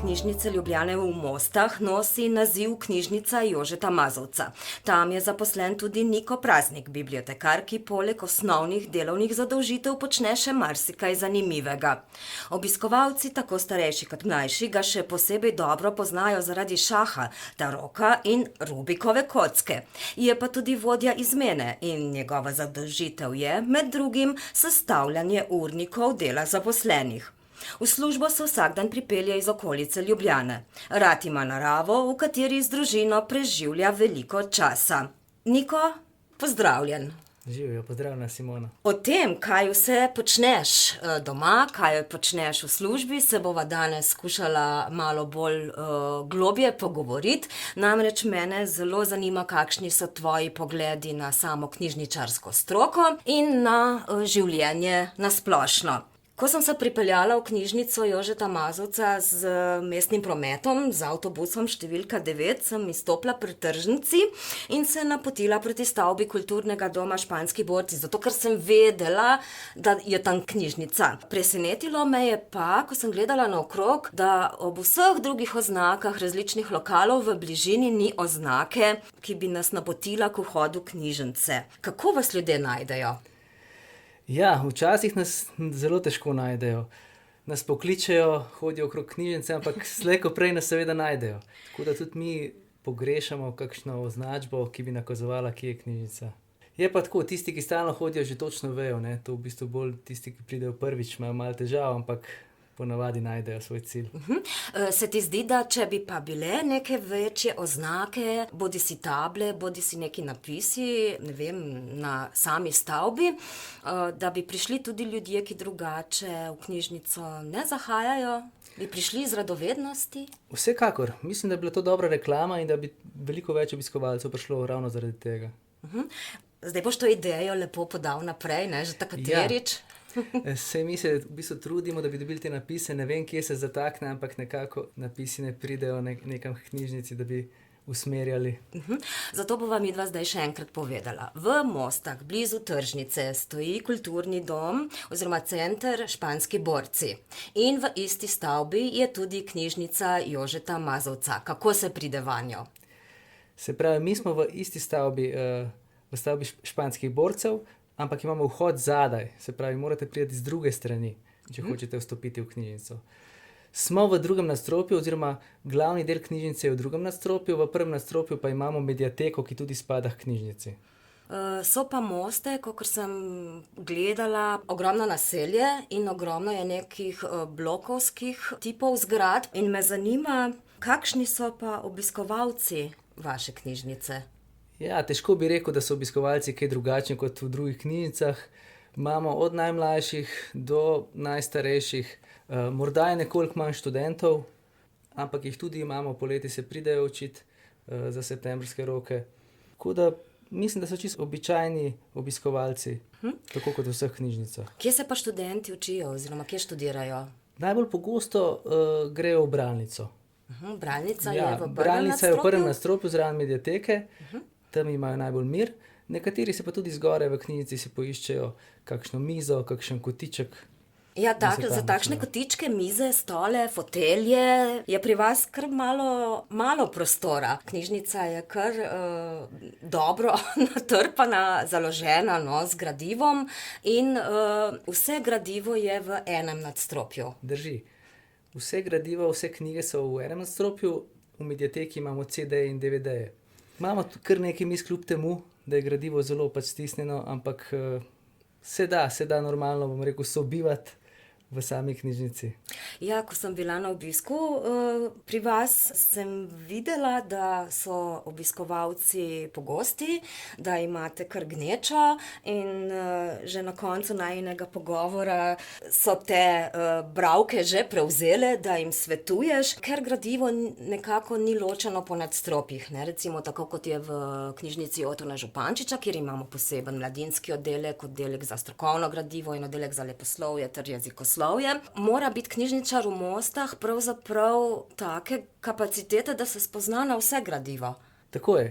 knjižnice Ljubljane v Mostah nosi naziv knjižnica Jožeta Mazovca. Tam je zaposlen tudi Niko Praznik, bibliotekar, ki poleg osnovnih delovnih zadolžitev počne še marsikaj zanimivega. Obiskovalci, tako starejši kot mlajši, ga še posebej dobro poznajo zaradi šaha, taroka in Rubikove kocke. Je pa tudi vodja izmene in njegova zadolžitev je, med drugim, sestavljanje urnikov dela zaposlenih. V službo se vsak dan pripelje iz okolice Ljubljane. Rad ima naravo, v kateri z družino preživlja veliko časa. Niko, pozdravljen. Živijo, pozdravljena Simona. O tem, kaj vse počneš doma, kaj počneš v službi, se bova danes skušala malo bolj globje pogovoriti. Namreč mene zelo zanima, kakšni so tvoji pogledi na samo knjižničarsko stroko in na življenje na splošno. Ko sem se pripeljala v knjižnico Jožeta Mazovca z mestnim prometom, z avtobusom številka 9, sem izstopila pri tržnici in se napotila proti stavbi kulturnega doma Španski borci, zato ker sem vedela, da je tam knjižnica. Presenetilo me je pa, ko sem gledala naokrog, da ob vseh drugih oznakah različnih lokalov v bližini ni oznake, ki bi nas napotila k vhodu knjižnice. Kako vas ljudje najdejo? Ja, včasih nas zelo težko najdejo. Nas pokličejo, hodijo okrog knjižnice, ampak slej ko prej nas seveda najdejo. Tako da tudi mi pogrešamo kakšno označbo, ki bi nakazovala, kje je knjižnica. Je pa tako, tisti, ki stalno hodijo, že točno vejo, ne? To v bistvu bolj tisti, ki pridejo prvič, imajo malo težav, ampak ponavadi najdejo svoj cilj. Se ti zdi, da če bi pa bile neke večje oznake, bodisi table, bodisi neki napisi, ne vem, na sami stavbi, da bi prišli tudi ljudje, ki drugače v knjižnico ne zahajajo? Bi prišli iz radovednosti? Vsekakor, mislim, da bi bila to dobra reklama in da bi veliko več obiskovalcev prišlo ravno zaradi tega. Zdaj boš to idejo lepo podal naprej, ne, že takaterič. Sej mi se v bistvu trudimo, da bi dobili te napise, ne vem, kje se zatakne, ampak nekako napisi ne pridejo nekam v knjižnici, da bi usmerjali. Zato bova midva zdaj še enkrat povedala. V Mostah, blizu tržnice, stoji kulturni dom oziroma center Španski borci. In v isti stavbi je tudi knjižnica Jožeta Mazovca. Kako se pride vanjo? Se pravi, mi smo v isti stavbi, v stavbi Španskih borcev, ampak imamo vhod zadaj, se pravi, morate priti z druge strani, če hočete vstopiti v knjižnico. Smo v drugem nadstropju, oziroma glavni del knjižnice je v drugem nadstropju, v prvem nadstropju pa imamo mediateko, ki tudi spada k knjižnici. So pa Moste, kakor sem gledala, ogromno naselje in ogromno je nekih blokovskih tipov zgradb in me zanima, kakšni so pa obiskovalci vaše knjižnice? Ja, težko bi rekel, da so obiskovalci kaj drugačni kot v drugih knjižnicah. Imamo od najmlajših do najstarejših, morda je nekoliko manj študentov, ampak jih tudi imamo, poleti se pridejo učiti za septembrske roke. Tako da mislim, da so čisto običajni obiskovalci, tako kot v vseh knjižnicah. Kje se pa študenti učijo oziroma kje študirajo? Najbolj pogosto grejo v bralnico. Bralnica je v prvem nadstropju? Bralnica je v prvem nadstropju zraven mediateke. Tam imajo najbolj mir. Nekateri se pa tudi zgoraj v knjižnici si poiščejo kakšno mizo, kakšen kotiček. Ja, za takšne kotičke, mize, stole, fotelje je pri vas kar malo prostora. Knjižnica je kar dobro natrpana, založena, z gradivom in vse gradivo je v enem nadstropju. Drži. Vse gradivo, vse knjige so v enem nadstropju, v mediateki imamo CD-je in DVD-je. Imamo kar nekaj mis kljub temu, da je gradivo zelo stisnjeno, ampak se da normalno, bom rekel, sobivati v sami knjižnici. Ja, ko sem bila na obisku pri vas, sem videla, da so obiskovalci pogosti, da imate kar gnečo in že na koncu najinega pogovora so te bralke že prevzele, da jim svetuješ, ker gradivo nekako ni ločeno po nadstropjih, ne? Recimo tako, kot je v knjižnici Otona Župančiča, kjer imamo poseben mladinski oddelek, oddelek za strokovno gradivo in oddelek za leposlovje ter jezikoslovje. Mora biti knjižničar v Mostah pravzaprav take kapacitete, da se spozna na vse gradivo. Tako je.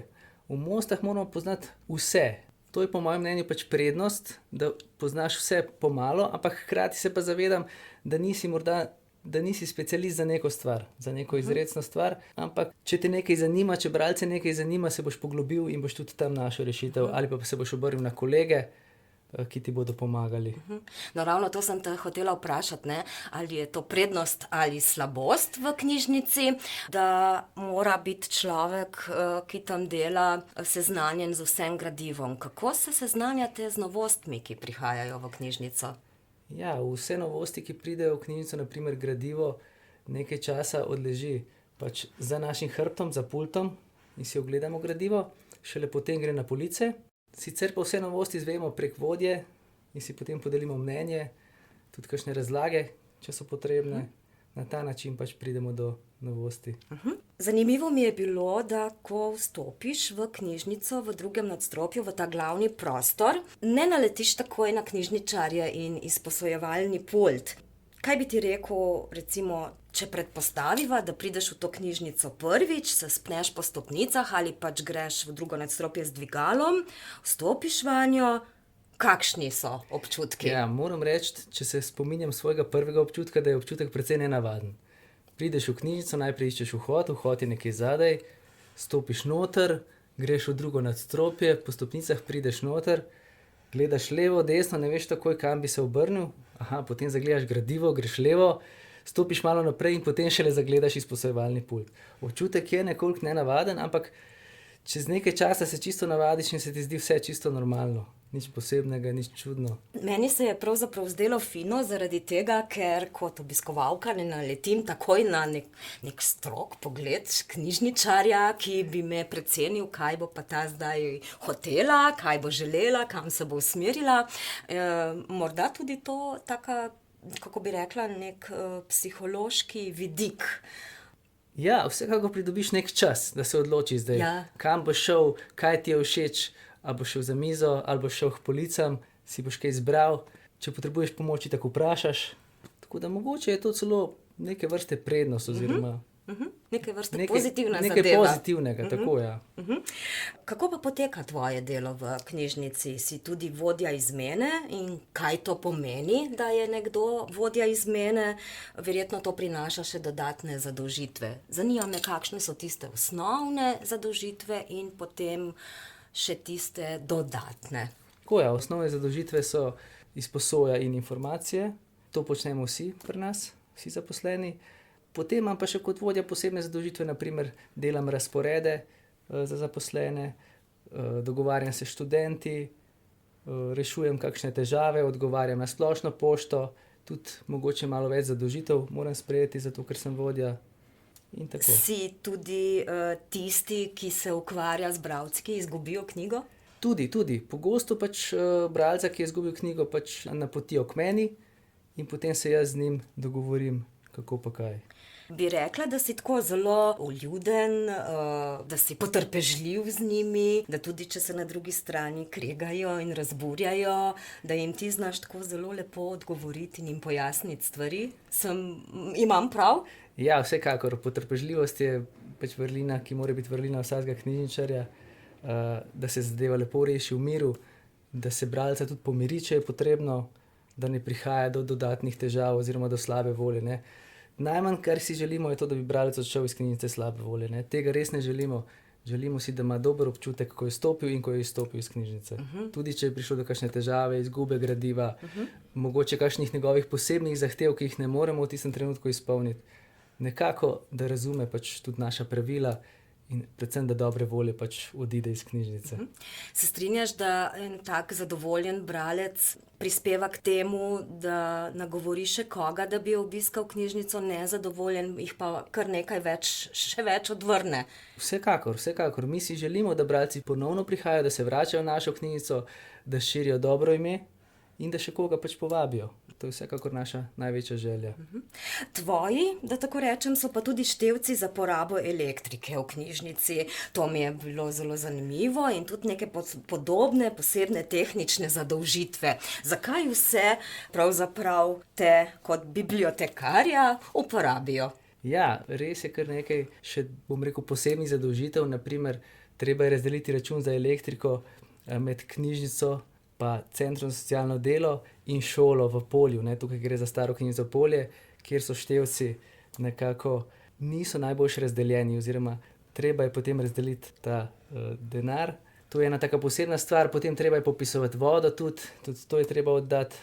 V Mostah moramo poznati vse. To je po mojem mnenju prednost, da poznaš vse pomalo, ampak hkrati se pa zavedam, da nisi morda da nisi specialist za neko stvar, za neko izrecno stvar, ampak če te nekaj zanima, če bralce nekaj zanima, se boš poglobil in boš tudi tam našel rešitev, ali pa se boš obrnil na kolege, ki ti bodo pomagali. No, ravno to sem te hotela vprašati, ne? Ali je to prednost ali slabost v knjižnici, da mora biti človek, ki tam dela, seznanjen z vsem gradivom. Kako se seznanjate z novostmi, ki prihajajo v knjižnico? Ja, vse novosti, ki pridejo v knjižnico, naprimer gradivo, nekaj časa odleži pač za našim hrbtom, za pultom in si ogledamo gradivo, šele potem gre na police. Sicer pa vse novosti izvemo prek vodje in si potem podelimo mnenje, tudi kakšne razlage, če so potrebne. Na ta način pač pridemo do novosti. Zanimivo mi je bilo, da ko vstopiš v knjižnico v drugem nadstropju, v ta glavni prostor, ne naletiš takoj na knjižničarja in izposojevalni pult. Kaj bi ti rekel, recimo, če predpostaviva, da prideš v to knjižnico prvič, se spneš po stopnicah ali pač greš v drugo nadstropje z dvigalom, vstopiš vanjo, kakšni so občutki? Ja, moram reči, če se spominjam svojega prvega občutka, da je občutek precej nenavaden. Prideš v knjižnico, najprej iščeš vhod je nekje zadaj, stopiš noter, greš v drugo nadstropje, po stopnicah prideš noter, gledaš levo, desno, ne veš takoj, kam bi se obrnil, potem zagledaš gradivo, greš levo, stopiš malo naprej in potem šele zagledaš izposojevalni pult. Občutek je nekoliko nenavaden, ampak čez nekaj časa se čisto navadiš in se ti zdi vse čisto normalno. Nič posebnega, nič čudno. Meni se je pravzaprav zdelo fino zaradi tega, ker kot obiskovalka ne naletim takoj na nek strog pogled knjižničarja, ki bi me precenil, kaj bo pa ta zdaj hotela, kaj bo želela, kam se bo usmerila. Morda tudi to taka, kako bi rekla, nek psihološki vidik. Ja, vsekakor pridobiš nek čas, da se odločiš zdaj, kam boš šel, kaj ti je všeč, ali boš šel za mizo, ali boš šel k policam, si boš kaj izbral. Če potrebuješ pomoč, tako vprašaš. Tako da mogoče je to celo neke vrste prednost oziroma Neke vrste pozitivna zadeva. Nekaj pozitivnega, tako ja. Kako pa poteka tvoje delo v knjižnici? Si tudi vodja izmene in kaj to pomeni, da je nekdo vodja izmene? Verjetno to prinaša še dodatne zadolžitve. Zanima me, kakšne so tiste osnovne zadolžitve in potem še tiste dodatne. Tako ja, osnovne zadolžitve so izposoja in informacije. To počnemo vsi pri nas, vsi zaposleni. Potem imam pa še kot vodja posebne zadolžitve, naprimer delam razporede za zaposlene, dogovarjam se s študenti, rešujem kakšne težave, odgovarjam na splošno pošto, tudi mogoče malo več zadolžitev moram sprejeti, zato ker sem vodja. In tako. Si tudi tisti, ki se ukvarja z bralci, ki izgubijo knjigo? Tudi. Pogosto pač bralca, ki je izgubil knjigo, pač napotijo k meni in potem se jaz z njim dogovorim, kako pa kaj. Bi rekla, da si tako zelo vljuden, da si potrpežljiv z njimi, da tudi če se na drugi strani kregajo in razburjajo, da jim ti znaš tako zelo lepo odgovoriti in jim pojasniti stvari. Imam prav? Ja, vsekakor. Potrpežljivost je pač vrlina, ki mora biti vrlina vsakega knjižničarja, da se zadeva lepo reši v miru, da se bralca tudi pomiri, če je potrebno, da ne prihaja do dodatnih težav oziroma do slabe volje, ne. Najmanj, kar si želimo, je to, da bi bralec odšel iz knjižnice slabe volje, ne. Tega res ne želimo. Želimo si, da ima dober občutek, ko je stopil in ko je izstopil iz knjižnice. Tudi če je prišlo do kakšne težave, izgube gradiva, mogoče kakšnih njegovih posebnih zahtev, ki jih ne moremo v tistem trenutku izpolniti. Nekako, da razume pač tudi naša pravila in predvsem, da dobre volje pač odide iz knjižnice. Se strinjaš, da en tak zadovoljen bralec prispeva k temu, da nagovori še koga, da bi obiskal knjižnico, nezadovoljen, jih pa kar nekaj več, še več odvrne? Vsekakor. Mi si želimo, da bralci ponovno prihajajo, da se vračajo v našo knjižnico, da širijo dobro ime in da še koga pač povabijo. To je vsekakor naša največja želja. Tvoji, da tako rečem, so pa tudi števci za porabo elektrike v knjižnici. To mi je bilo zelo zanimivo in tudi neke podobne, posebne tehnične zadolžitve. Zakaj vse pravzaprav te kot bibliotekarja uporabijo? Ja, res je kar nekaj še, posebnih zadolžitev. Naprimer, treba je razdeliti račun za elektriko med knjižnico pa Centrom za socialno delo in šolo v Polju, ne. Tukaj gre za staro knjižnico Polje, kjer so števci nekako niso najboljše razdeljeni, oziroma treba je potem razdeliti ta denar. To je ena taka posebna stvar, potem treba je popisovati vodo tudi to je treba oddati.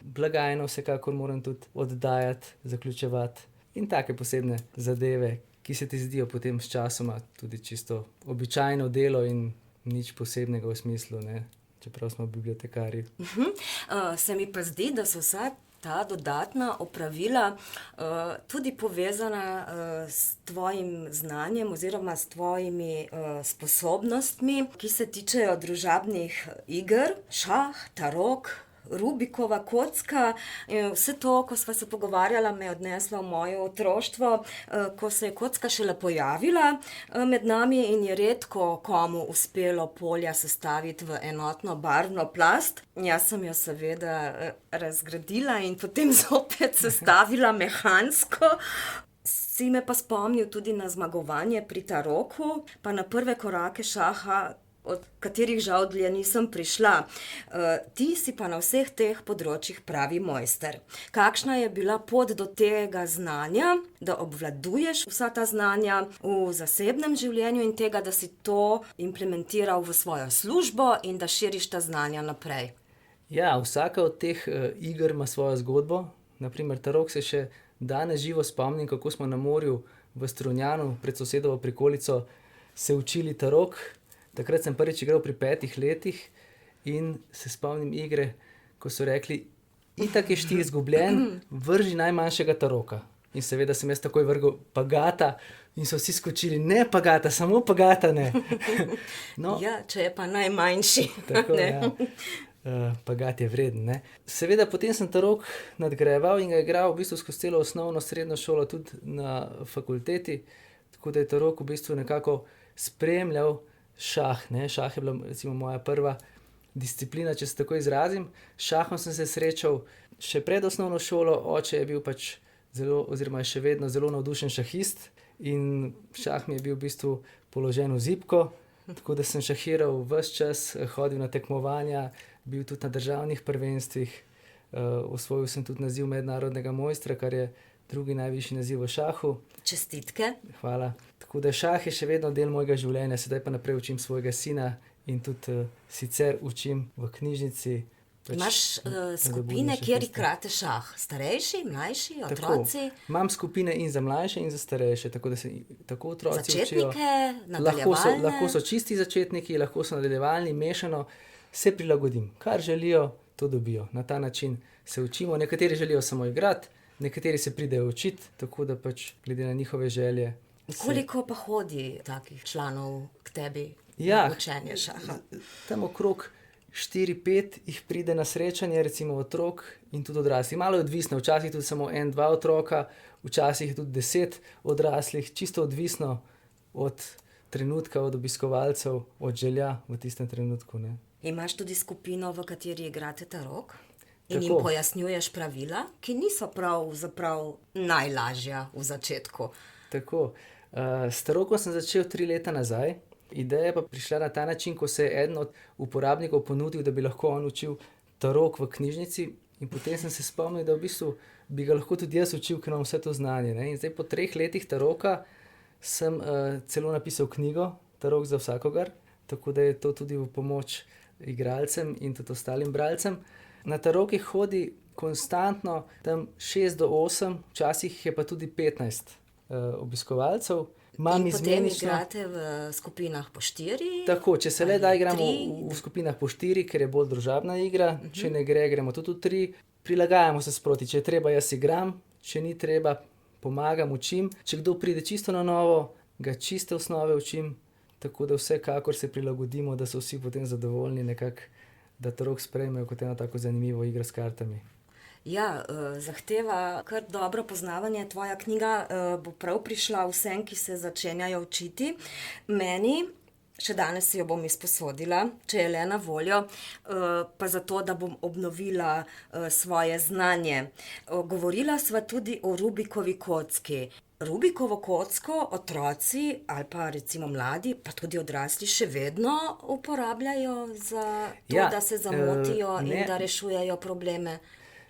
Blagajno vsekakor moram tudi oddajati, zaključevati in take posebne zadeve, ki se ti zdijo potem s časoma tudi čisto običajno delo in nič posebnega v smislu, ne, čeprav smo bibliotekarji. Se mi pa zdi, da so vsa ta dodatna opravila tudi povezana s tvojim znanjem oziroma s tvojimi sposobnostmi, ki se tičejo družabnih iger, šah, tarok, Rubikova kocka. Vse to, ko sva se pogovarjala, me je odneslo v moje otroštvo, ko se je kocka šele pojavila med nami in je redko komu uspelo polja sestaviti v enotno barvno plast. Jaz sem jo seveda razgradila in potem zopet sestavila mehansko. Si me pa spomnil tudi na zmagovanje pri taroku, pa na prve korake šaha, od katerih žal dlje nisem prišla. Ti si pa na vseh teh področjih pravi mojster. Kakšna je bila pot do tega znanja, da obvladuješ vsa ta znanja v zasebnem življenju in tega, da si to implementiral v svojo službo in da širiš ta znanja naprej? Ja, vsaka od teh iger ima svojo zgodbo. Na primer, tarok se še danes živo spomnim, kako smo na morju v Strunjanu pred sosedovo prikolico se učili tarok. Takrat sem prvič igral pri 5 letih in se spomnim igre, ko so rekli: itak je štih izgubljen, vrži najmanjšega taroka. In seveda sem jaz takoj vrgel pagata in so vsi skočili: ne pagata, samo pagata ne. No, Ja, če je pa najmanjši. tako, ne. ja. Pagat je vreden, ne. Seveda potem sem tarok nadgrajeval in ga igral v bistvu skozi celo osnovno, srednjo šolo, tudi na fakulteti, tako da je tarok v bistvu nekako spremljal šah, ne. Šah je bila recimo moja prva disciplina, če se tako izrazim. S šahom sem se srečal še pred osnovno šolo, oče je bil pač zelo, oziroma je še vedno zelo navdušen šahist in šah mi je bil v bistvu položen v zibko, tako da sem šahiral ves čas, hodil na tekmovanja, bil tudi na državnih prvenstvih, osvojil sem tudi naziv mednarodnega mojstra, kar je drugi najvišji naziv v šahu. Čestitke. Hvala. Tako da šah je še vedno del mojega življenja, sedaj pa naprej učim svojega sina in tudi sicer učim v knjižnici. Imaš skupine, kjer igrate šah? Starejši, mlajši, otroci? Tako, imam skupine in za mlajše in za starejše, tako da se tako otroci učijo. Začetnike, nadaljevalne? Lahko so čisti začetniki, lahko so nadaljevalni, mešano, se prilagodim. Kar želijo, to dobijo. Na ta način se učimo. Nekateri želijo samo igrati, nekateri se pridejo učiti, tako da pač glede na njihove želje. Koliko pa hodi takih članov k tebi Ja, na učenje šaha? tam okrog 4-5 jih pride na srečanje, recimo otrok in tudi odraslih. Malo je odvisno, včasih tudi samo 1-2 otroka, včasih tudi 10 odraslih, čisto odvisno od trenutka, od obiskovalcev, od želja v tistem trenutku, ne. Imaš tudi skupino, v kateri igrate tarok? In Tako. jim pojasnjuješ pravila, ki niso pravzaprav najlažja v začetku. Tako. S tarokom sem začel 3 leta nazaj. Ideja je pa prišla na ta način, ko se je eden od uporabnikov ponudil, da bi lahko on učil tarok v knjižnici, in potem sem se spomnil, da v bistvu bi ga lahko tudi jaz učil, ker imam vse to znanje, ne. In zdaj po 3 letih taroka sem celo napisal knjigo Tarok za vsakogar, tako da je to tudi v pomoč igralcem in tudi ostalim bralcem. Na tarokih hodi konstantno tam 6 do 8, včasih je pa tudi 15 obiskovalcev. Imam In potem izmenično. igrate v skupinah po 4? Tako, če se le da, ali igramo 3? v skupinah po 4, ker je bolj družabna igra, če ne gre, gremo tudi v 3. Prilagajamo se sproti, če je treba, jaz igram, če ni treba, pomagam, učim. Če kdo pride čisto na novo, ga čiste osnove učim, tako da vsekakor se prilagodimo, da so vsi potem zadovoljni nekako, da tarok sprejmejo kot eno tako zanimivo igro s kartami. Ja, zahteva kar dobro poznavanje. Tvoja knjiga bo prav prišla vsem, ki se začenjajo učiti. Meni, še danes si jo bom izposodila, če je le na voljo, pa zato, da bom obnovila svoje znanje. Govorila sva tudi o Rubikovi kocki. Rubikovo kocko otroci ali pa recimo mladi, pa tudi odrasli še vedno uporabljajo za to, Ja, da se zamotijo ne. in da rešujejo probleme.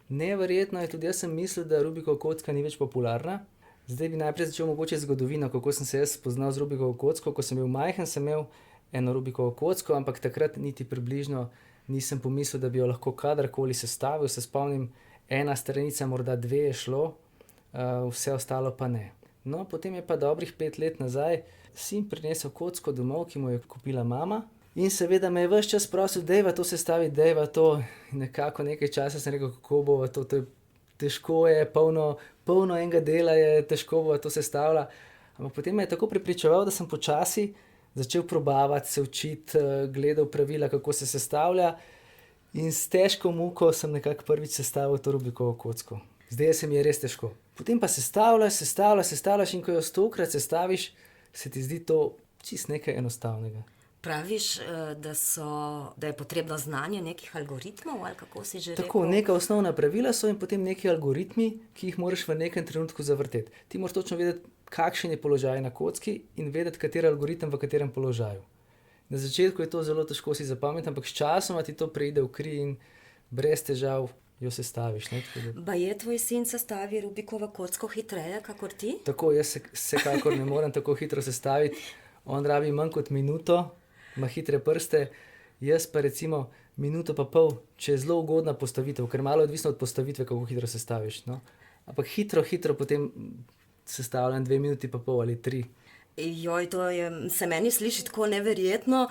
Neverjetno je, tudi jaz sem mislil, da Rubikova kocka ni več popularna. Zdaj bi najprej začel mogoče zgodovino, kako sem se jaz spoznal z Rubikovo kocko. Ko sem bil majhen, sem imel eno Rubikovo kocko, ampak takrat niti približno nisem pomislil, da bi jo lahko kadarkoli sestavil. Se spomnim, ena stranica, morda dve je šlo, vse ostalo pa ne. No, potem je pa dobrih 5 let nazaj sin prinesel kocko domov, ki mu je kupila mama. In seveda me je ves čas prosil, dajva to sestaviti, dajva to. Nekako nekaj časa sem rekel, kako bo to, težko je, polno enega dela je, težko bo to sestavila. Ampak potem me je tako prepričeval, da sem počasi začel probavati, se učiti, gledal pravila, kako se sestavlja. In s težko muko sem nekako prvič sestavil to Rubikovo kocko. Zdaj se mi je res težko. Potem pa sestavljaš in ko jo 100-krat sestaviš, se ti zdi to čisto nekaj enostavnega. Praviš, da je potrebno znanje nekih algoritmov, ali kako si že rekel? Tako, neka osnovna pravila so in potem neki algoritmi, ki jih moraš v nekem trenutku zavrteti. Ti moraš točno vedeti, kakšen je položaj na kocki in vedeti, kateri algoritem v katerem položaju. Na začetku je to zelo težko si zapomniti, ampak sčasoma ti to preide v kri in brez težav jo sestaviš. Baje tvoj sin sestavi Rubikovo kocko hitreje, kakor ti? Tako, jaz se vsekakor ne morem tako hitro sestaviti. On rabi manj kot minuto, ima hitre prste, jaz pa recimo minuto pa pol, če je zelo ugodna postavitev, ker malo je odvisno od postavitve, kako hitro sestaviš. No? Ampak hitro potem sestavljam 2 minuti pa pol ali 3. Joj, se meni sliši tako neverjetno.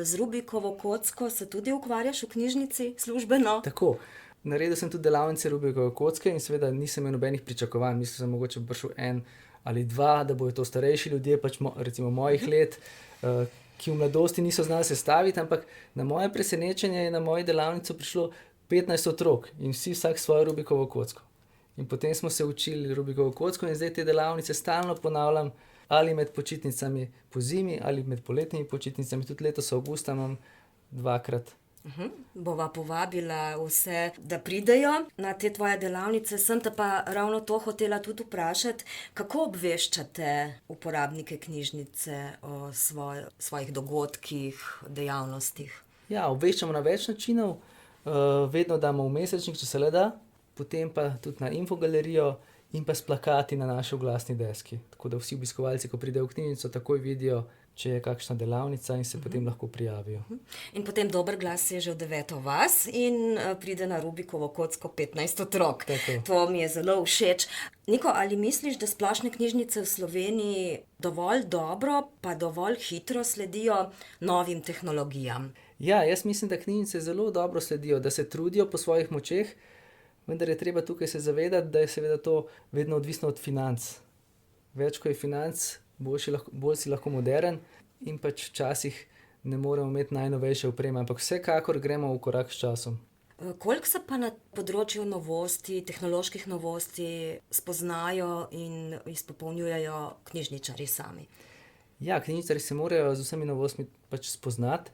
Z Rubikovo kocko se tudi ukvarjaš v knjižnici službeno? Tako. Naredil sem tudi delavnice Rubikove kocke in seveda nisem imel nobenih pričakovanj. Mislil sem, mogoče bo prišel 1 ali 2, da bojo to starejši ljudje, pač recimo mojih let, ki v mladosti niso znali sestaviti, ampak na moje presenečenje je na mojo delavnico prišlo 15 otrok in vsi vsak svojo Rubikovo kocko. In potem smo se učili Rubikovo kocko in zdaj te delavnice stalno ponavljam, ali med počitnicami po zimi, ali med poletnimi počitnicami, tudi letos avgusta imam 2-krat. Bova povabila vse, da pridejo na te tvoje delavnice. Sem te pa ravno to hotela tudi vprašati, kako obveščate uporabnike knjižnice o svojih dogodkih, dejavnostih? Ja, obveščamo na več načinov, vedno damo v mesečnik, če se le da, potem pa tudi na infogalerijo in pa s plakati na naši oglasni deski. Tako da vsi obiskovalci, ko pridejo v knjižnico, takoj vidijo, če je kakšna delavnica in se potem lahko prijavijo. In potem dober glas je že v 9. vas in pride na Rubikovo kocko 15 otrok. Tako. To mi je zelo všeč. Niko, ali misliš, da splošne knjižnice v Sloveniji dovolj dobro pa dovolj hitro sledijo novim tehnologijam? Ja, jaz mislim, da knjižnice zelo dobro sledijo, da se trudijo po svojih močeh, vendar je treba tukaj se zavedati, da je seveda to vedno odvisno od financ. Več ko je financ, bolj si lahko moderen in pač včasih ne moremo imeti najnovejše opreme, ampak vsekakor gremo v korak s časom. Koliko se pa na področju novosti, tehnoloških novosti spoznajo in izpopolnjujejo knjižničarji sami? Ja, knjižničarji se morajo z vsemi novostmi pač spoznati,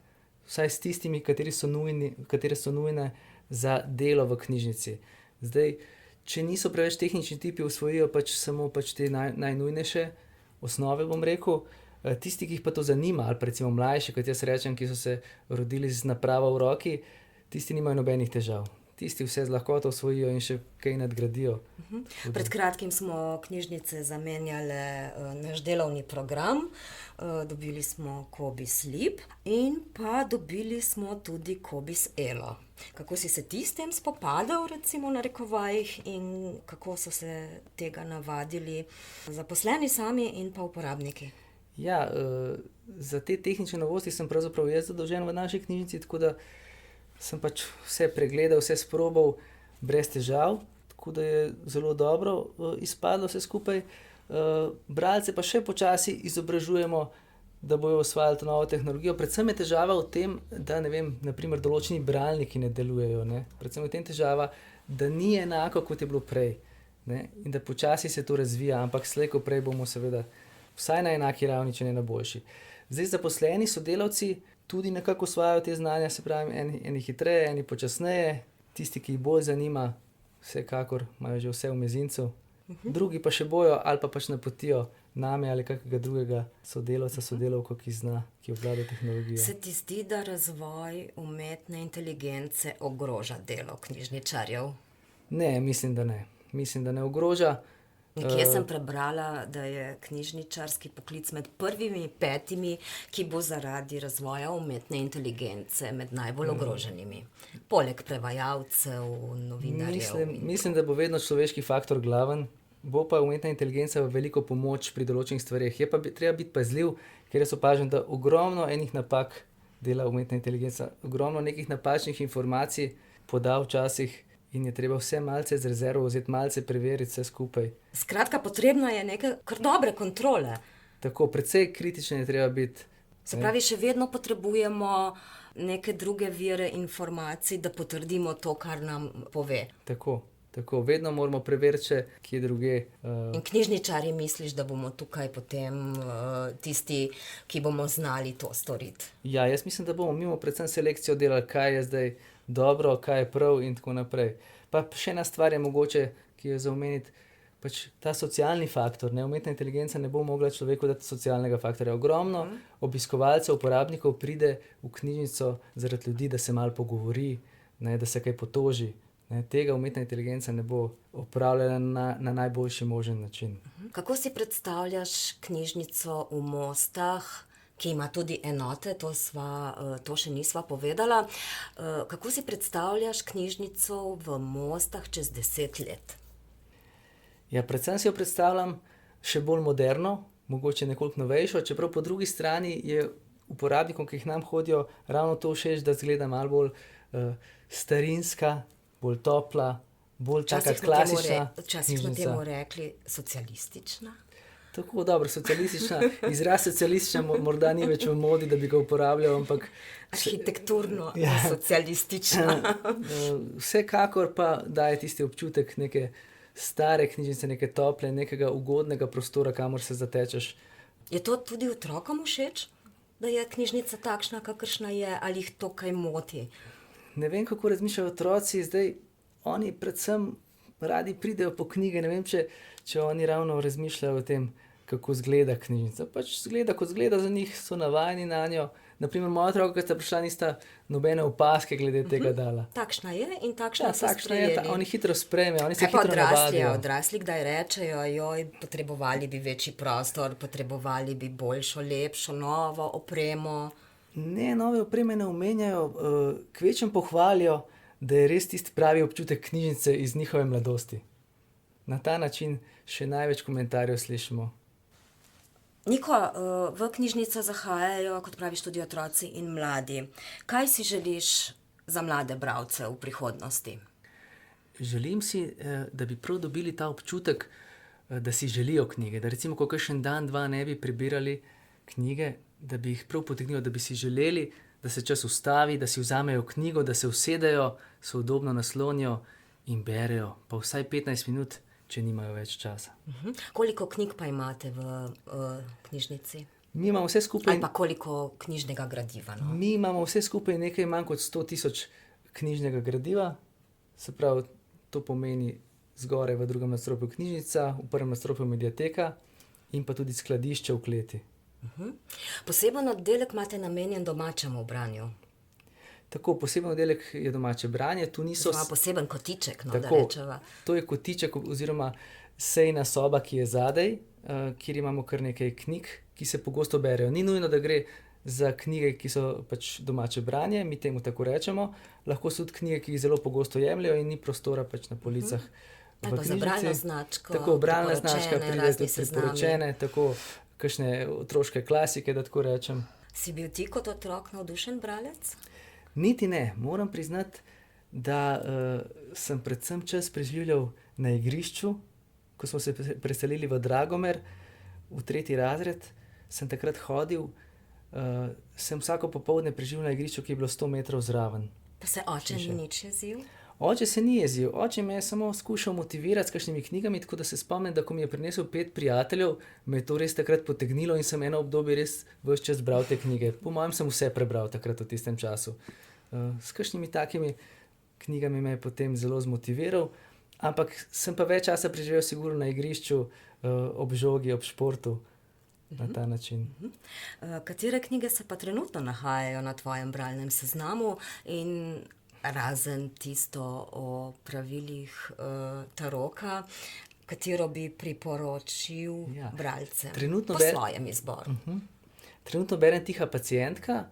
vsaj s tistimi, katere so nujne za delo v knjižnici. Zdaj, če niso preveč tehnični tipi, osvojijo pač samo te najnujnejše osnove, bom rekel. Tisti, ki jih pa to zanima, ali pa recimo mlajši, kot jaz rečem, ki so se rodili z napravo v roki, tisti nimajo nobenih težav. Tisti vse z lahkoto osvojijo in še kaj nadgradijo. Pred kratkim smo knjižnice zamenjale naš delovni program, dobili smo Cobiss Leap in pa dobili smo tudi Cobiss Elo. Kako si se ti s tem spopadal, recimo na narekovajih, in kako so se tega navadili zaposleni sami in pa uporabniki? Ja, za te tehnične novosti sem pravzaprav jaz zadolžen v naši knjižnici, tako da sem pač vse pregledal, vse sprobal brez težav, tako da je zelo dobro izpadlo vse skupaj. Bralce pa še počasi izobražujemo, da bojo osvajali to novo tehnologijo. Predvsem je težava v tem, da na primer določeni bralniki ne delujejo. Predvsem je v tem težava, da ni enako, kot je bilo prej. In da počasi se to razvija, ampak slej ko prej bomo seveda vsaj na enaki ravni, če ne na boljši. Zdaj zaposleni sodelavci tudi nekako osvajajo te znanja, se pravi, eni hitreje, eni počasneje. Tisti, ki jih bolj zanima, vsekakor imajo že vse v mezincu. Drugi pa še bojo ali pa pač napotijo name ali kakega drugega sodelavca, sodelavko, ki obvlada tehnologijo. Se ti zdi, da razvoj umetne inteligence ogroža delo knjižničarjev? Ne, mislim, da ne. Mislim, da ne ogroža. Nekje sem prebrala, da je knjižničarski poklic med prvimi 5, ki bo zaradi razvoja umetne inteligence med najbolj ogroženimi. Poleg prevajalcev, novinarjev. Mislim, da bo vedno človeški faktor glaven, bo pa umetna inteligenca v veliko pomoč pri določenih stvareh. Je pa treba biti pazljiv, ker jaz opažam, da ogromno enih napak dela umetna inteligenca, ogromno nekih napačnih informacij poda včasih in je treba vse malce z rezervo vzeti, malce preveriti vse skupaj. Skratka, potrebno je nekaj kar dobre kontrole. Tako, precej kritičen je treba biti. Se pravi, še vedno potrebujemo neke druge vire informacij, da potrdimo to, kar nam pove. Tako. Vedno moramo preveriti, če kje druge. In knjižničarji misliš, da bomo tukaj potem tisti, ki bomo znali to storiti? Ja, jaz mislim, da bomo mimo predvsem selekcijo delali, kaj je zdaj dobro, kaj je prav in tako naprej. Pa še ena stvar je mogoče, ki jo za omeniti, pač ta socialni faktor, ne, umetna inteligenca ne bo mogla človeku dati socialnega faktorja. Ogromno obiskovalcev, uporabnikov pride v knjižnico zaradi ljudi, da se malo pogovori, ne, da se kaj potoži. Ne, tega umetna inteligenca ne bo opravljala na najboljši možen način. Kako si predstavljaš knjižnico v Mostah, ki ima tudi enote, to še nisva povedala. Kako si predstavljaš knjižnico v Mostah čez 10 let? Ja, predvsem si jo predstavljam še bolj moderno, mogoče nekoliko novejšo, čeprav po drugi strani je uporabnikom, ki jih nam hodijo, ravno to všeč, da izgleda malo bolj starinska, bolj topla, bolj taka klasična. Včasih smo temu rekli socialistična. Tako, dobro, socialistična. Izraz socialistična morda ni več v modi, da bi ga uporabljal, ampak arhitekturno socialistična. Vsekakor pa daje tisti občutek neke stare knjižnice, neke tople, nekega ugodnega prostora, kamor se zatečeš. Je to tudi otrokom všeč, da je knjižnica takšna, kakršna je, ali jih to kaj moti? Ne vem, kako razmišljajo otroci, zdaj oni predvsem radi pridejo po knjige, ne vem, če oni ravno razmišljajo o tem, kako izgleda knjižnica. Pač izgleda, kot izgleda za njih, so navajeni na njo. Naprimer, moja otroka, ki sta prišla, nista nobene opaske glede tega dala. Takšna je in takšna so sprejeli. Ja, oni hitro sprejmejo, oni se hitro navadijo. Odrasli kdaj rečejo, joj, potrebovali bi večji prostor, potrebovali bi boljšo, lepšo, novo opremo. Ne, nove opreme ne omenjajo, kvečjem pohvalijo, da je res tisti pravi občutek knjižnice iz njihove mladosti. Na ta način še največ komentarjev slišimo. Niko, v knjižnico zahajajo, kot praviš, tudi otroci in mladi. Kaj si želiš za mlade bralce v prihodnosti? Želim si, da bi prav dobili ta občutek, da si želijo knjige. Da recimo, ko kakšen dan, dva ne bi prebirali knjige, da bi jih prav potegnilo, da bi si želeli, da se čas ustavi, da si vzamejo knjigo, da se usedejo, se udobno naslonijo in berejo, pa vsaj 15 minut, če nimajo več časa. Koliko knjig pa imate v knjižnici? Mi imamo vse skupaj... Ali pa koliko knjižnega gradiva? No? Mi imamo vse skupaj nekaj manj kot 100,000 knjižnega gradiva. Se pravi, to pomeni zgoraj v drugem nadstropju knjižnica, v prvem nadstropju mediateka in pa tudi skladišče v kleti. Poseben oddelek imate namenjen domačemu branju? Tako, poseben oddelek je domače branje. Tu niso... Poseben kotiček, no, tako, da rečeva. To je kotiček oziroma sejna soba, ki je zadaj, kjer imamo kar nekaj knjig, ki se pogosto berejo. Ni nujno, da gre za knjige, ki so pač domače branje, mi temu tako rečemo. Lahko so tudi knjige, ki jih zelo pogosto jemljejo in ni prostora pač na policah v knjižnici. Za bralno značko. Tako, bralna značka pride tudi priporočene, tako kakšne otroške klasike, da tako rečem. Si bil ti kot otrok navdušen bralec? Niti ne. Moram priznati, da sem predvsem čas preživljal na igrišču. Ko smo se preselili v Dragomer, v 3. razred, sem takrat hodil, sem vsako popoldne preživel na igrišču, ki je bilo 100 metrov zraven. Pa se oče ni nič jezil? Oče se ni jezil. Oče me je samo skušal motivirati s kakšnimi knjigami, tako da se spomnim, da ko mi je prinesel 5 prijateljev, me je to res takrat potegnilo in sem eno obdobje res ves čas bral te knjige. Po mojem sem vse prebral takrat v tistem času. S kakšnimi takimi knjigami me je potem zelo zmotiviral, ampak sem pa več časa preživel sigurno na igrišču, ob žogi, ob športu, na ta način. Katere knjige se pa trenutno nahajajo na tvojem bralnem seznamu in razen tisto o pravilih taroka, katero bi priporočil bralcem po svojem izboru. Trenutno berem Tiha pacientka.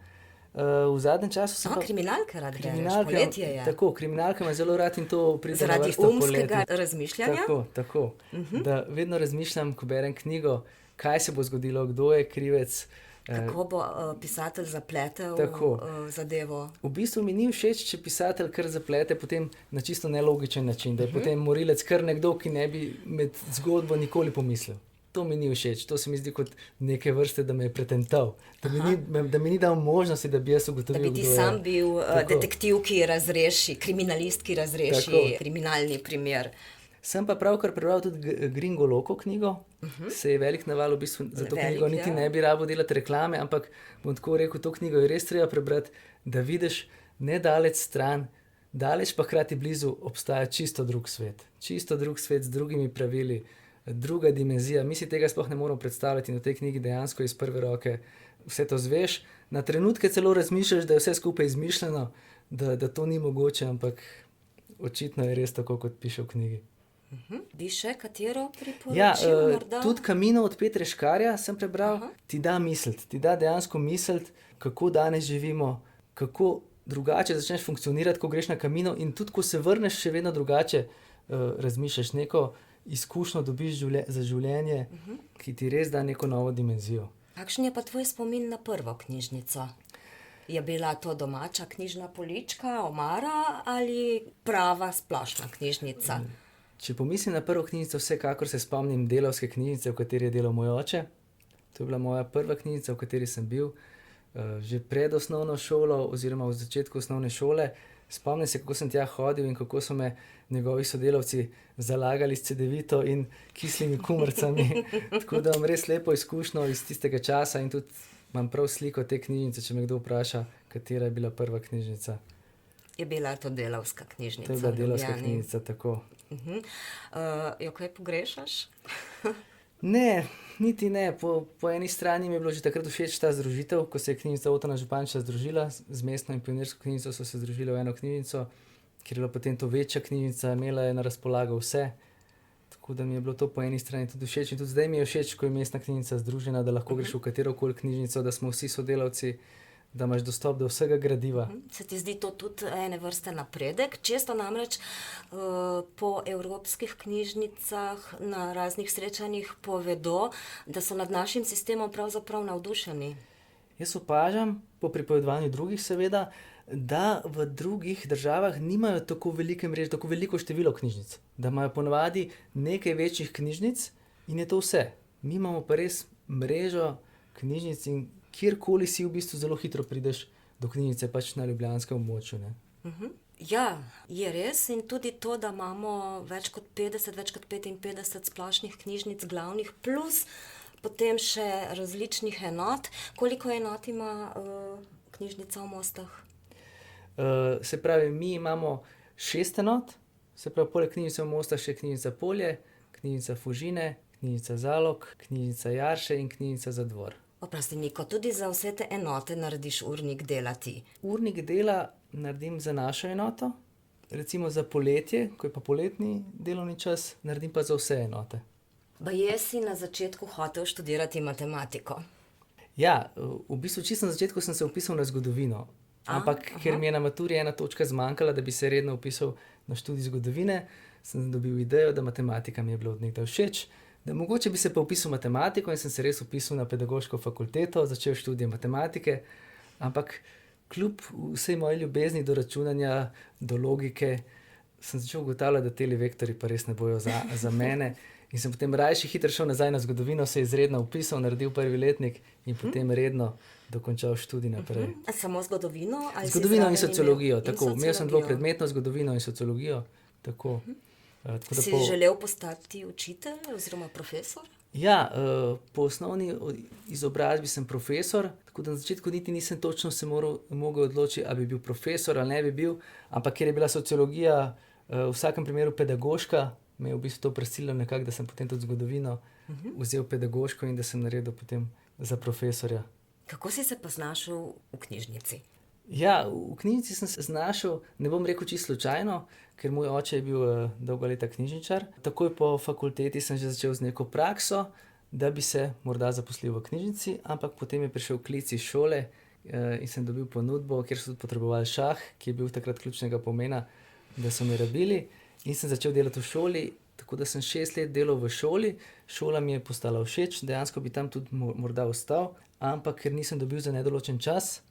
V zadnjem času sem kriminalke rad bereš, poletje je. Tako, kriminalke me zelo rad in to pride na vrsto poletje. Zaradi umskega razmišljanja? Tako. Da vedno razmišljam, ko berem knjigo, kaj se bo zgodilo, kdo je krivec. Kako bo pisatelj zapletel zadevo? V bistvu mi ni všeč, če pisatelj kar zaplete potem na čisto nelogičen način, da je potem morilec kar nekdo, ki ne bi med zgodbo nikoli pomislil. To mi ni všeč, to se mi zdi kot neke vrste, da me je pretental, da mi ni dal možnosti, da bi jaz ugotovil, kdo je. Da bi ti sam bil detektiv, ki razreši, kriminalist, ki razreši kriminalni primer. Sem pa pravkar prebral tudi Gringo Loco knjigo, se je velik naval v bistvu za to knjigo, niti ne bi rabo delati reklame, ampak bom tako rekel, to knjigo je res treba prebrati, da vidiš nedaleč stran, daleč pa hkrati blizu obstaja čisto drug svet. Čisto drug svet z drugimi pravili, druga dimenzija. Mi si tega sploh ne moramo predstavljati in v tej knjigi dejansko iz prve roke vse to zveš. Na trenutke celo razmišljaš, da je vse skupaj izmišljeno, da to ni mogoče, ampak očitno je res tako, kot piše v knjigi. Bi še katero priporočil morda? Tudi Camino od Petre Škarja sem prebral. Ti da misliti, ti da dejansko misliti, kako danes živimo, kako drugače začneš funkcionirati, ko greš na Camino in tudi, ko se vrneš, še vedno drugače razmišljaš, neko izkušnjo dobiš za življenje, ki ti res da neko novo dimenzijo. Kakšen je pa tvoj spomin na prvo knjižnico? Je bila to domača knjižna polička, omara ali prava splošna knjižnica? Če pomislim na prvo knjižnico, vsekakor se spomnim delavske knjižnice, v kateri je delal moj oče. To je bila moja prva knjižnica, v kateri sem bil že pred osnovno šolo oziroma v začetku osnovne šole. Spomnim se, kako sem tja hodil in kako so me njegovi sodelavci zalagali s cedevito in kislimi kumricami. Tako da imam res lepo izkušnjo iz tistega časa in tudi imam prav sliko te knjižnice, če me kdo vpraša, katera je bila prva knjižnica. Je bila to delavska knjižnica? To je bila delavska knjižnica, tako. Jo kaj pogrešaš? Ne, niti ne. Po eni strani mi je bilo že takrat všeč ta združitev, ko se je knjižnica Otona Župančiča združila, z mestno in pionirsko knjižnico so se združile v eno knjižnico, ker je bila potem to večja knjižnica, imela je na razpolago vse. Tako da mi je bilo to po eni strani tudi všeč in tudi zdaj mi je všeč, ko je mestna knjižnica združena, da lahko greš v katerokoli knjižnico, da smo vsi sodelavci, da imaš dostop do vsega gradiva. Se ti zdi to tudi ene vrste napredek? Često namreč po evropskih knjižnicah na raznih srečanjih povedo, da so nad našim sistemom pravzaprav navdušeni. Jaz opažam, po pripovedovanju drugih seveda, da v drugih državah nimajo tako velike mreže, tako veliko število knjižnic. Da imajo ponavadi nekaj večjih knjižnic in je to vse. Mi imamo pa res mrežo knjižnic in kjerkoli si v bistvu zelo hitro prideš do knjižnice, pač na ljubljanskem območju. Ja, je res in tudi to, da imamo več kot 50, več kot 55 splošnih knjižnic glavnih, plus potem še različnih enot. Koliko enot ima knjižnica v Mostah? Se pravi, mi imamo 6 enot, se pravi, poleg knjižnice v Mostah še knjižnica Polje, knjižnica Fužine, knjižnica Zalog, knjižnica Jarše in knjižnica Zadvor. Oprosti, Niko, tudi za vse te enote narediš urnik dela ti? Urnik dela naredim za našo enoto, recimo za poletje, ko je pa poletni delovni čas, naredim pa za vse enote. Baje si na začetku hotel študirati matematiko? Ja, v bistvu čisto na začetku sem se vpisal na zgodovino, ampak ker mi je na maturi ena točka zmanjkala, da bi se redno vpisal na študij zgodovine, sem dobil idejo, da matematika mi je bila od nekdaj všeč, da mogoče bi se pa vpisal v matematiko in sem se res vpisal na pedagoško fakulteto, začel študij matematike, ampak kljub vsej moji ljubezni do računanja, do logike, sem začel ugotavljati, da teli vektorji pa res ne bojo za mene in sem potem rajši hitro šel nazaj na zgodovino, se izredno vpisal, naredil prvi letnik in potem redno dokončal študij naprej. Samo zgodovino? Zgodovino in sociologijo, tako. Imel sem dvopredmetno zgodovino in sociologijo, tako. Si želel postati učitelj oziroma profesor? Ja, po osnovni izobrazbi sem profesor, tako da na začetku niti nisem točno se mogel odločiti, ali bi bil profesor ali ne bi bil, ampak ker je bila sociologija v vsakem primeru pedagoška, me je v bistvu to prisililo nekako, da sem potem tudi zgodovino vzel pedagoško in da sem naredil potem za profesorja. Kako si se pa znašel v knjižnici? Ja, v knjižnici sem se znašel, ne bom rekel čisto slučajno, ker moj oče je bil dolga leta knjižničar. Takoj po fakulteti sem že začel z neko prakso, da bi se morda zaposlil v knjižnici, ampak potem je prišel klic iz šole in sem dobil ponudbo, kjer so tudi potrebovali šah, ki je bil takrat ključnega pomena, da so me rabili. In sem začel delati v šoli, tako da sem 6 let delal v šoli. Šola mi je postala všeč, dejansko bi tam tudi morda ostal, ampak ker nisem dobil za nedoločen čas,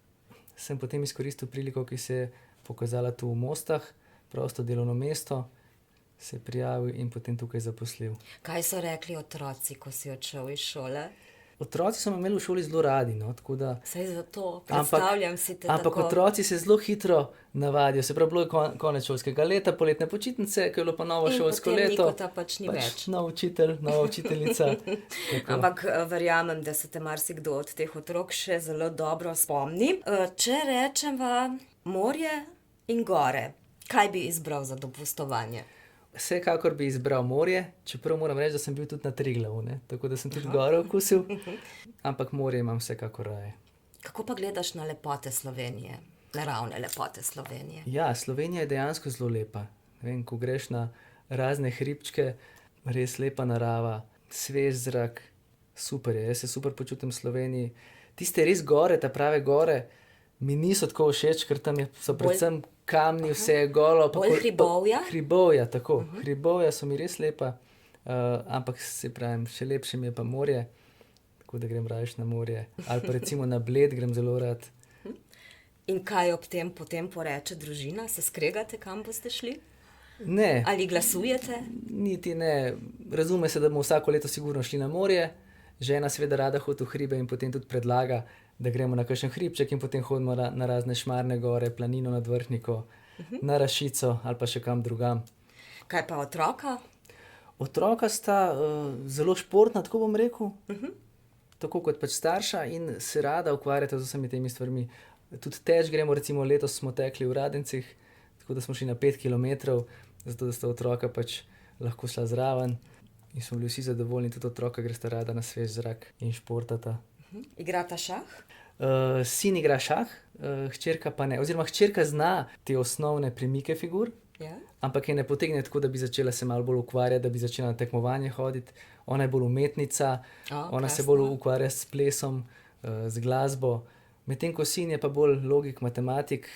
sem potem izkoristil priliko, ki se je pokazala tu v Mostah, prosto delovno mesto, se prijavil in potem tukaj zaposlil. Kaj so rekli otroci, ko si odšel iz šole? Otroci so me imeli v šoli zelo radi, no, tako da... Saj zato, predstavljam si te Ampak tako. otroci se zelo hitro navadijo, se pravi, bilo je konec šolskega leta, poletne počitnice, ko je bilo pa novo šolsko potem leto. nikota pač ni več. Nov učitelj, nova učiteljica. Tako. Ampak verjamem, da se te marsikdo od teh otrok še zelo dobro spomni. Če rečeva morje in gore, kaj bi izbral za dopustovanje? Vsekakor bi izbral morje, čeprav moram reči, da sem bil tudi na Triglavu, ne? Tako da sem tudi gore okusil, ampak morje imam vsekakor raje. Kako pa gledaš na lepote Slovenije, naravne lepote Slovenije? Ja, Slovenija je dejansko zelo lepa. Ne vem, ko greš na razne hribčke, res lepa narava, svež zrak, super je, jaz se super počutim v Sloveniji. Tiste res gore, ta prave gore, mi niso tako všeč, ker tam so predvsem kamni, vse je golo. Bolj hribovja? Hribovja, tako. Hribovja so mi res lepa, ampak se pravim, še lepše mi je pa morje, tako da grem rajš na morje. Ali pa recimo na Bled grem zelo rad. In kaj ob tem potem poreče družina? Se skregate, kam boste šli? Ne, Ali glasujete? niti ne. Razume se, da bomo vsako leto sigurno šli na morje. Žena seveda rada hodi v hribe in potem tudi predlaga, da gremo na kakšen hribček in potem hodimo na razne Šmarne gore, Planino nad Vrhniko, na Rašico ali pa še kam drugam. Kaj pa otroka? Otroka sta zelo športna, tako bom rekel, tako kot pač starša in se rada ukvarjata z vsemi temi stvarmi. Tudi teč gremo, recimo letos smo tekli v Radencih, tako da smo šli na 5 kilometrov, zato da sta otroka pač lahko šla zraven in smo bili vsi zadovoljni, tudi otroka gresta rada na svež zrak in športata. Igrata šah? Sin igra šah, hčerka pa ne, oziroma hčerka zna te osnovne premike figur, Ja. ampak je ne potegne tako, da bi začela se malo bolj ukvarjati, da bi začela na tekmovanje hoditi. Ona je bolj umetnica, ona se krasno. bolj ukvarja s plesom, z glasbo, medtem ko sin je pa bolj logik, matematik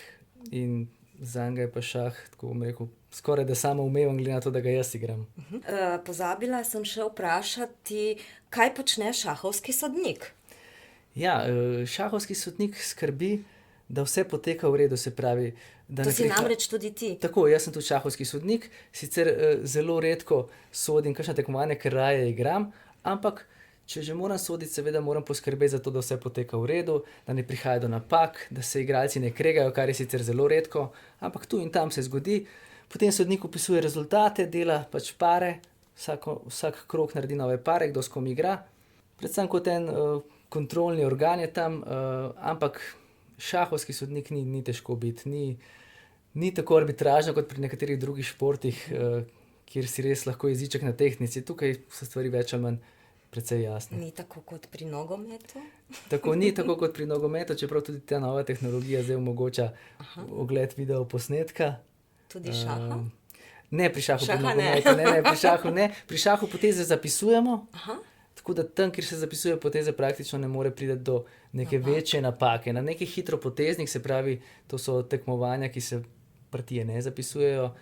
in zanj je pa šah, tako bom rekel, skoraj da samoumeven, glede na to, da ga jaz igram. Pozabila sem še vprašati, kaj počne šahovski sodnik? Ja, šahovski sodnik skrbi, da vse poteka v redu, se pravi, da To ne si prihaja... namreč tudi ti. Tako, jaz sem tudi šahovski sodnik, sicer zelo redko sodim kakšna tekmovanja, ker raje igram, ampak če že moram soditi, seveda moram poskrbeti za to, da vse poteka v redu, da ne prihaja do napak, da se igralci ne kregajo, kar je sicer zelo redko, ampak tu in tam se zgodi. Potem sodnik opisuje rezultate, dela pač pare, vsak krog naredi nove pare, kdo s kom igra. Predvsem kot en kontrolni organ je tam, ampak šahovski sodnik ni težko biti, ni tako arbitražno kot pri nekaterih drugih športih, kjer si res lahko jeziček na tehtnici. Tukaj so stvari več ali manj precej jasne. Ni tako kot pri nogometu? Tako ni tako kot pri nogometu, čeprav tudi ta nova tehnologija zdaj omogoča ogled video posnetka. Tudi šaha? Ne, pri šahu, pri Šaha ne. nogometu, ne, pri šahu ne. Pri šahu poteze zapisujemo, Aha. tako da tam, kjer se zapisujejo poteze, praktično ne more priti do neke večje napake. Na nekih hitropoteznih, se pravi, to so tekmovanja, ki se partije ne zapisujejo,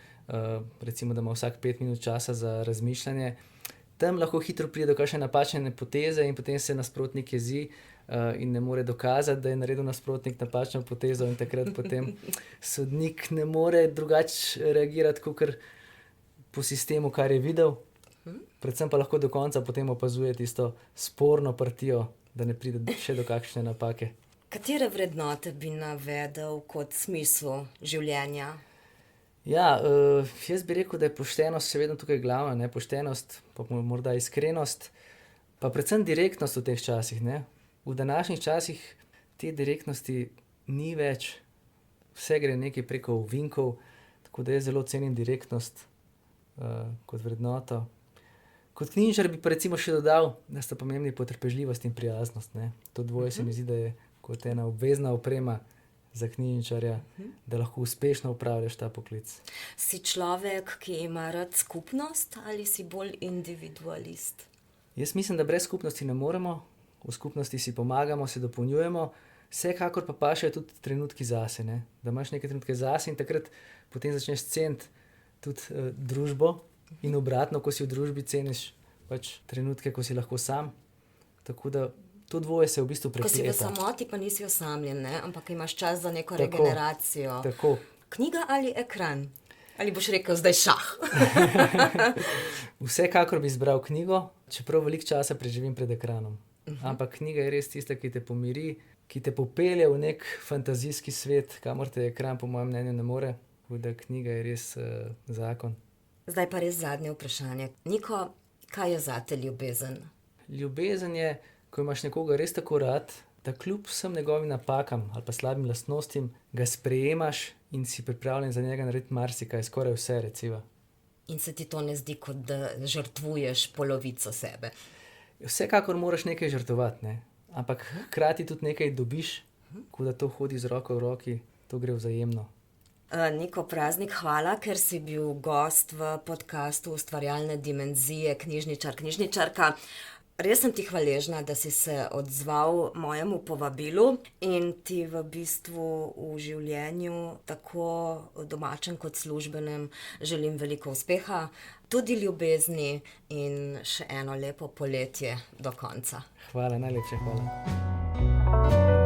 recimo, da ima vsak 5 minut časa za razmišljanje. Tam lahko hitro pride do kakšne napačne poteze in potem se nasprotnik jezi in ne more dokazati, da je naredil nasprotnik napačno potezo in takrat potem sodnik ne more drugače reagirati, kakor po sistemu, kar je videl. Predvsem pa lahko do konca potem opazuje tisto sporno partijo, da ne pride še do kakšne napake. Katere vrednote bi navedel kot smisel življenja? Ja, jaz bi rekel, da je poštenost še vedno tukaj glavna, ne, poštenost, pa morda iskrenost, pa predvsem direktnost v teh časih, ne. V današnjih časih te direktnosti ni več, vse gre nekaj preko ovinkov, tako da jaz zelo cenim direktnost kot vrednoto. Kot knjižničar bi pa recimo še dodal, da sta pomembni potrpežljivost in prijaznost, ne. To dvoje se mi zdi, da je kot ena obvezna oprema za knjižničarja, da lahko uspešno upravljaš ta poklic. Si človek, ki ima rad skupnost ali si bolj individualist? Jaz mislim, da brez skupnosti ne moremo, v skupnosti si pomagamo, se dopolnjujemo, vsekakor pa pašejo tudi trenutki zase, ne? Da imaš neke trenutke zase in takrat potem začneš ceniti tudi družbo in obratno, ko si v družbi ceniš pač trenutke, ko si lahko sam. Tako da to dvoje se v bistvu Ko si v prepleta. samoti, pa nisi osamljen, ne? Ampak imaš čas za neko Tako. regeneracijo. Tako. Knjiga ali ekran? Ali boš rekel zdaj šah? Vsekakor bi izbral knjigo, čeprav veliko časa preživim pred ekranom. Ampak knjiga je res tista, ki te pomiri, ki te popelje v nek fantazijski svet, kamor te ekran po mojem mnenju ne more. Tako da knjiga je res zakon. Zdaj pa res zadnje vprašanje. Niko, kaj je zate ljubezen? Ljubezen je, ko imaš nekoga res tako rad, da kljub vsem njegovim napakam ali pa slabim lastnostim ga sprejemaš in si pripravljen za njega narediti marsikaj, skoraj vse recimo. In se ti to ne zdi, kot da žrtvuješ polovico sebe? Vsekakor moraš nekaj žrtvovati, ne? Ampak hkrati tudi nekaj dobiš, tako da to hodi z roko v roki, to gre vzajemno. Niko Praznik, hvala, ker si bil gost v podcastu Ustvarjalne dimenzije, knjižničarka. Res sem ti hvaležna, da si se odzval mojemu povabilu in ti v bistvu v življenju, tako domačem kot službenem, želim veliko uspeha, tudi ljubezni in še eno lepo poletje do konca. Hvala, najlepša hvala.